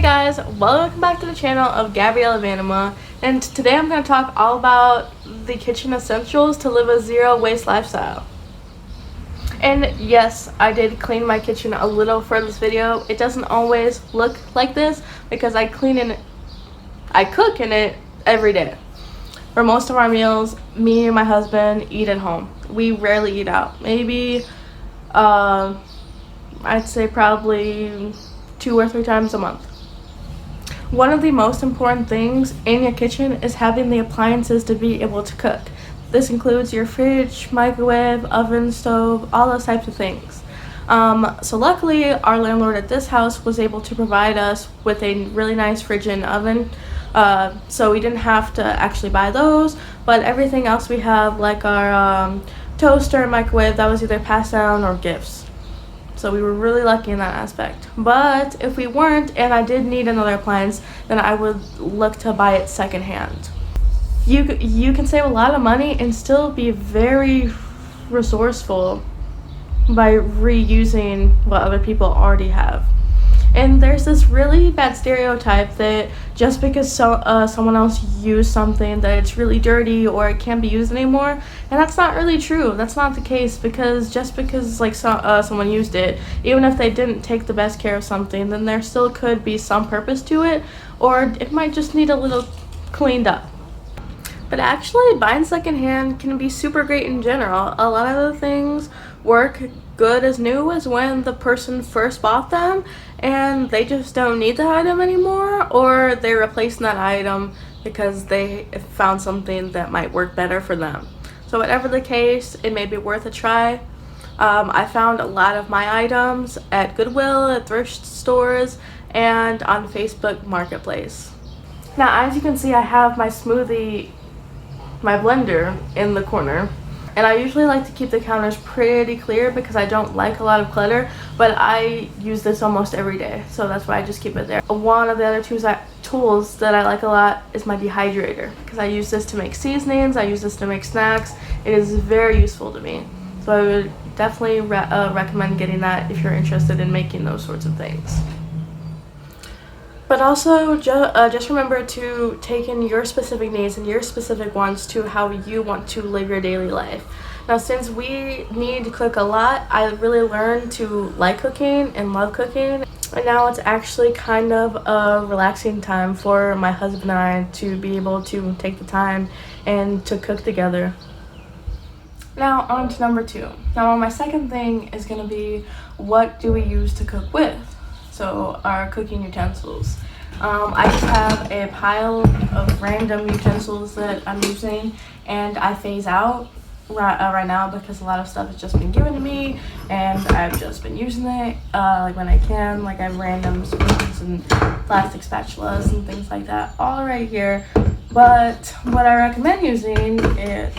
Hey guys, welcome back to the channel of Gabriella Vanema, and today I'm going to talk all about the kitchen essentials to live a zero waste lifestyle. And yes, I did clean my kitchen a little for this video. It doesn't always look like this because I cook in it every day. For most of our meals, me and my husband eat at home. We rarely eat out. Maybe I'd say probably 2 or 3 times a month. One of the most important things in your kitchen is having the appliances to be able to cook. This includes your fridge, microwave, oven, stove, all those types of things. So luckily, our landlord at this house was able to provide us with a really nice fridge and oven. So we didn't have to actually buy those, but everything else we have, like our toaster and microwave, that was either passed down or gifts. So we were really lucky in that aspect. But if we weren't and I did need another appliance, then I would look to buy it secondhand. You can save a lot of money and still be very resourceful by reusing what other people already have. And there's this really bad stereotype that just because someone else used something that it's really dirty or it can't be used anymore, and that's not really true. That's not the case, because just because someone used it, even if they didn't take the best care of something, then there still could be some purpose to it, or it might just need a little cleaned up. But actually, buying secondhand can be super great in general. A lot of the things work good as new as when the person first bought them and they just don't need the item anymore, or they're replacing that item because they found something that might work better for them. So whatever the case, it may be worth a try. I found a lot of my items at Goodwill, at thrift stores, and on Facebook Marketplace. Now, as you can see, I have my blender in the corner, and I usually like to keep the counters pretty clear because I don't like a lot of clutter, but I use this almost every day, so that's why I just keep it there. One of the other tools that I like a lot is my dehydrator, because I use this to make seasonings, I use this to make snacks. It is very useful to me, so I would definitely recommend getting that if you're interested in making those sorts of things. But also, just remember to take in your specific needs and your specific wants to how you want to live your daily life. Now, since we need to cook a lot, I really learned to like cooking and love cooking. And now it's actually kind of a relaxing time for my husband and I to be able to take the time and to cook together. Now, on to number 2. Now, my second thing is going to be, what do we use to cook with? So our cooking utensils. I just have a pile of random utensils that I'm using, and I phase out right now because a lot of stuff has just been given to me and I've just been using it like when I can. Like, I have random spoons and plastic spatulas and things like that all right here. But what I recommend using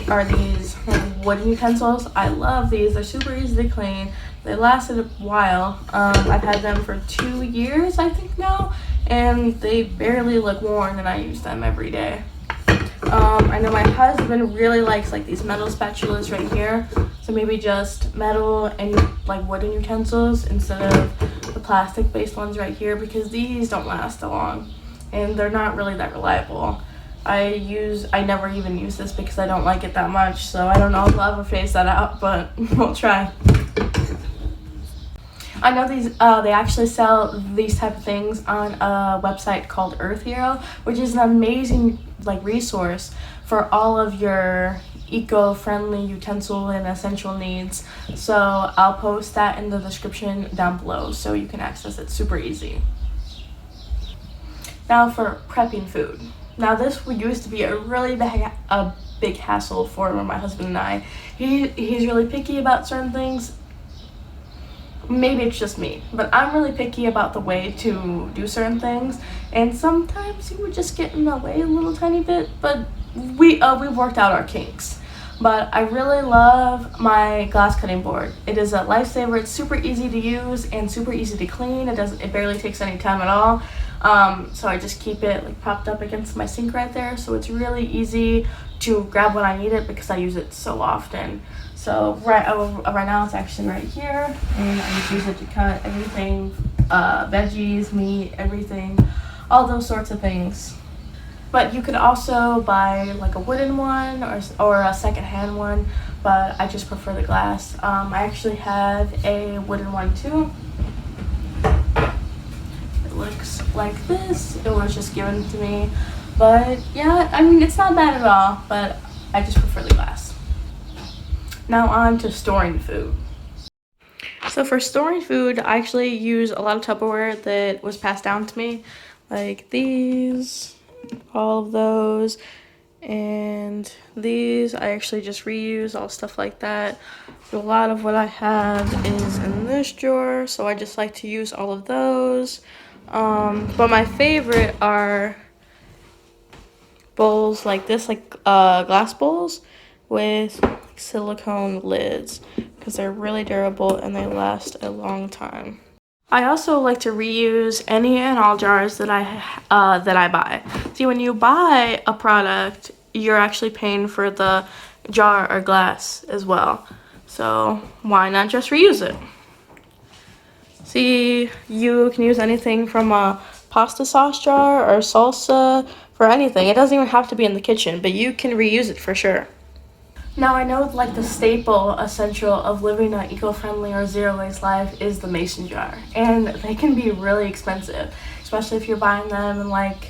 are these wooden utensils. I love these. They're super easy to clean. They lasted a while. I've had them for 2 years, I think now, and they barely look worn, and I use them every day. I know my husband really likes like these metal spatulas right here, so maybe just metal and like wooden utensils instead of the plastic-based ones right here, because these don't last that long, and they're not really that reliable. I never even use this because I don't like it that much, so I don't know if I'll ever phase that out, but we'll try. I know they actually sell these type of things on a website called Earth Hero, which is an amazing resource for all of your eco-friendly utensil and essential needs. So I'll post that in the description down below so you can access it super easy. Now for prepping food. Now, this used to be a really big hassle for my husband and I. He's really picky about certain things. Maybe it's just me, but I'm really picky about the way to do certain things, and sometimes he would just get in the way a little tiny bit, but we've worked out our kinks. But I really love my glass cutting board. It is a lifesaver. It's super easy to use and super easy to clean. It barely takes any time at all. So I just keep it propped up against my sink right there, so it's really easy to grab when I need it because I use it so often. So right now it's actually right here, and I just use it to cut everything veggies, meat, everything, all those sorts of things. But you could also buy like a wooden one or a secondhand one, but I just prefer the glass. I actually have a wooden one too. It looks like this. It was just given to me. But yeah, I mean, it's not bad at all, but I just prefer the glass. Now on to storing food. So for storing food, I actually use a lot of Tupperware that was passed down to me, like these, all of those, and these I actually just reuse, all stuff like that. A lot of what I have is in this drawer, so I just like to use all of those. But my favorite are bowls like this, like glass bowls with silicone lids, because they're really durable and they last a long time. I also like to reuse any and all jars that I buy. See, when you buy a product, you're actually paying for the jar or glass as well. So why not just reuse it? See, you can use anything from a pasta sauce jar or salsa for anything. It doesn't even have to be in the kitchen, but you can reuse it for sure. Now, I know like the staple essential of living an eco-friendly or zero-waste life is the mason jar, and they can be really expensive, especially if you're buying them in like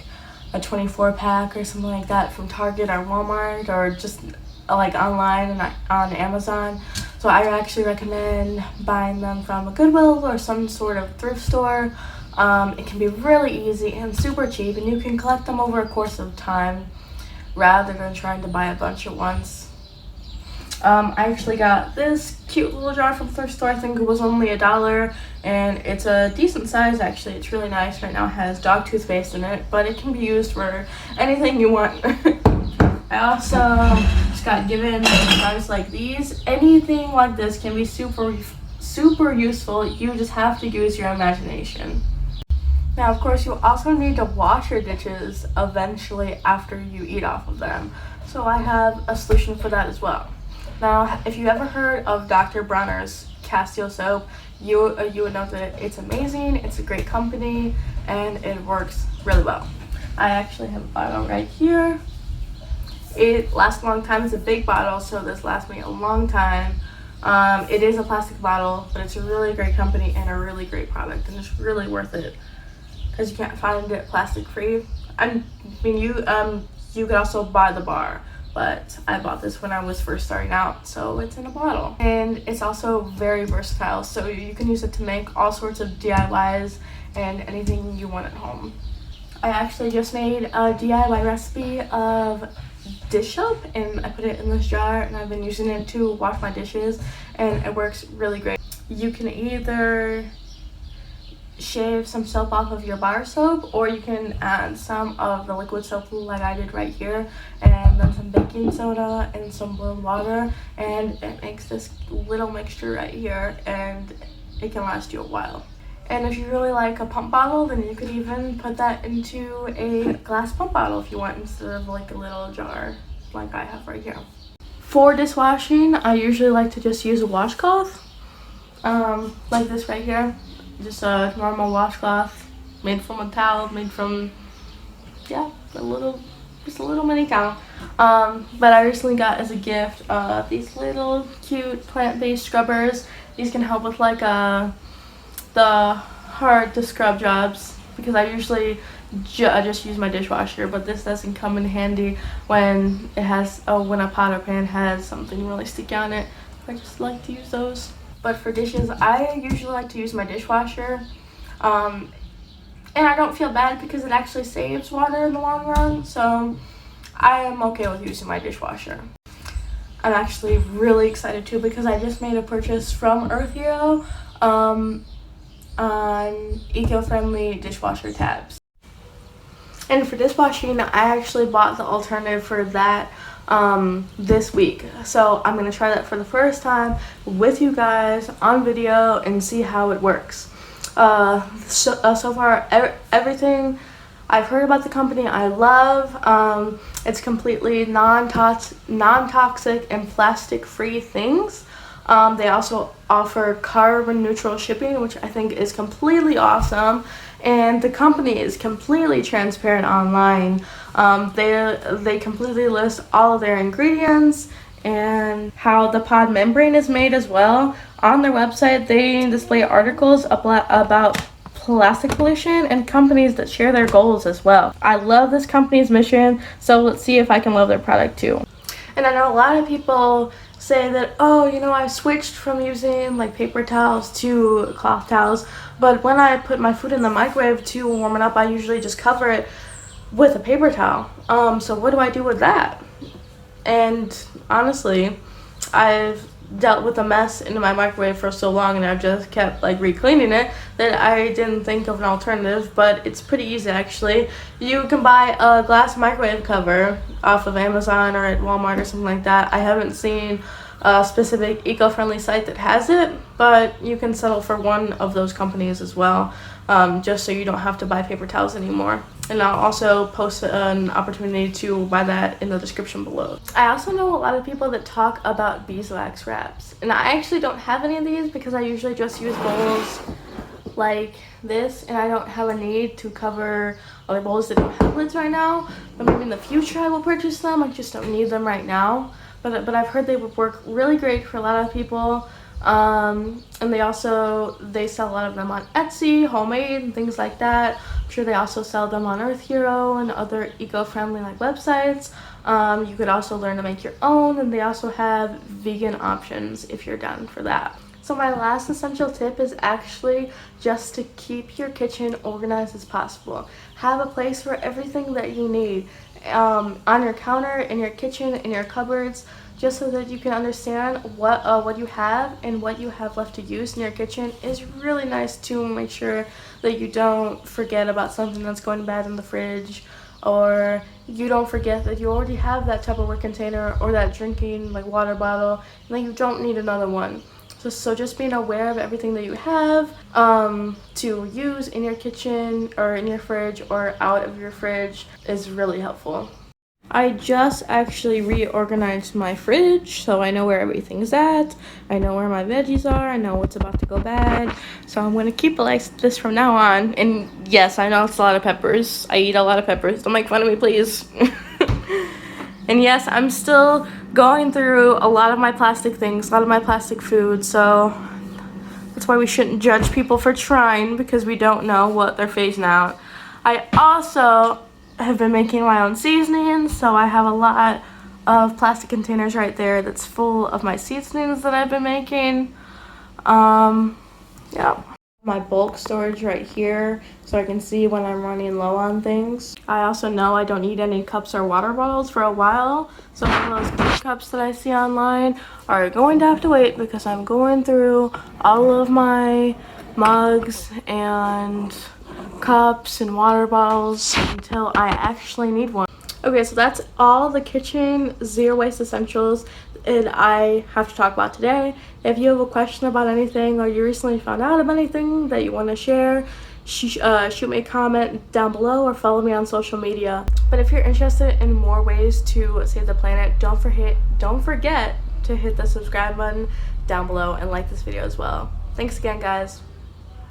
a 24-pack or something like that from Target or Walmart, or just like online and on Amazon. So I actually recommend buying them from a Goodwill or some sort of thrift store. It can be really easy and super cheap, and you can collect them over a course of time rather than trying to buy a bunch at once. I actually got this cute little jar from thrift store. I think it was only $1, and it's a decent size actually. It's really nice. Right now it has dog toothpaste in it, but it can be used for anything you want. I also just got given jars like these. Anything like this can be super useful. You just have to use your imagination. Now, of course, you also need to wash your dishes eventually after you eat off of them. So I have a solution for that as well. Now, if you ever heard of Dr. Bronner's Castile soap, you would know that it's amazing, it's a great company, and it works really well. I actually have a bottle right here. It lasts a long time. It's a big bottle, so this lasts me a long time. It is a plastic bottle, but it's a really great company and a really great product, and it's really worth it because you can't find it plastic free. I mean, you could also buy the bar, but I bought this when I was first starting out, so it's in a bottle. And it's also very versatile, so you can use it to make all sorts of DIYs and anything you want at home. I actually just made a DIY recipe of dish soap, and I put it in this jar, and I've been using it to wash my dishes, and it works really great. You can either shave some soap off of your bar soap, or you can add some of the liquid soap like I did right here, and then some baking soda and some boiled water, and it makes this little mixture right here, and it can last you a while. And if you really like a pump bottle, then you could even put that into a glass pump bottle if you want, instead of like a little jar like I have right here. For dishwashing, I usually like to just use a washcloth, like this right here. Just a normal washcloth made from a towel, made from, yeah, just a little mini towel. But I recently got as a gift these little cute plant-based scrubbers. These can help with like the hard to scrub jobs, because I usually just use my dishwasher, but this doesn't come in handy when it has when a pot or pan has something really sticky on it. I just like to use those. But for dishes, I usually like to use my dishwasher, and I don't feel bad because it actually saves water in the long run, so I am okay with using my dishwasher. I'm actually really excited too because I just made a purchase from Earth Hero on eco-friendly dishwasher tabs. And for dishwashing, I actually bought the alternative for that this week. So I'm going to try that for the first time with you guys on video and see how it works. So far, everything I've heard about the company I love. It's completely non-toxic and plastic-free things. They also offer carbon neutral shipping, which I think is completely awesome. And the company is completely transparent online. They completely list all of their ingredients and how the pod membrane is made as well. On their website, they display articles about plastic pollution and companies that share their goals as well. I love this company's mission, so let's see if I can love their product too. And I know a lot of people say that, oh, you know, I switched from using like paper towels to cloth towels, but when I put my food in the microwave to warm it up, I usually just cover it with a paper towel. So what do I do with that? And honestly, I've dealt with a mess in my microwave for so long, and I've just kept like re-cleaning it, that I didn't think of an alternative. But it's pretty easy actually. You can buy a glass microwave cover off of Amazon or at Walmart or something like that. I haven't seen a specific eco-friendly site that has it, but you can settle for one of those companies as well, just so you don't have to buy paper towels anymore. And I'll also post an opportunity to buy that in the description below. I also know a lot of people that talk about beeswax wraps, and I actually don't have any of these because I usually just use bowls like this, and I don't have a need to cover other bowls that don't have lids right now. But maybe in the future I will purchase them. I just don't need them right now. But I've heard they would work really great for a lot of people. And they sell a lot of them on Etsy, homemade and things like that. I'm sure they also sell them on Earth Hero and other eco-friendly like websites. You could also learn to make your own, and they also have vegan options if you're down for that. So my last essential tip is actually just to keep your kitchen organized as possible. Have a place for everything that you need on your counter, in your kitchen, in your cupboards, just so that you can understand what you have and what you have left to use in your kitchen. Is really nice to make sure that you don't forget about something that's going bad in the fridge, or you don't forget that you already have that Tupperware container or that drinking like water bottle and then you don't need another one. So just being aware of everything that you have to use in your kitchen or in your fridge or out of your fridge is really helpful. I just actually reorganized my fridge, so I know where everything's at. I know where my veggies are. I know what's about to go bad. So I'm going to keep it like this from now on. And yes, I know it's a lot of peppers. I eat a lot of peppers. Don't make fun of me, please. And yes, I'm still going through a lot of my plastic things, a lot of my plastic food. So that's why we shouldn't judge people for trying, because we don't know what they're phasing out. I also have been making my own seasonings, so I have a lot of plastic containers right there that's full of my seasonings that I've been making. Yeah. My bulk storage right here, so I can see when I'm running low on things. I also know I don't need any cups or water bottles for a while, so all those gift cups that I see online are going to have to wait, because I'm going through all of my mugs and cups and water bottles until I actually need one. Okay, so that's all the kitchen zero waste essentials that I have to talk about today. If you have a question about anything, or you recently found out about anything that you want to share, shoot me a comment down below or follow me on social media. But if you're interested in more ways to save the planet, don't forget to hit the subscribe button down below and like this video as well. Thanks again, guys.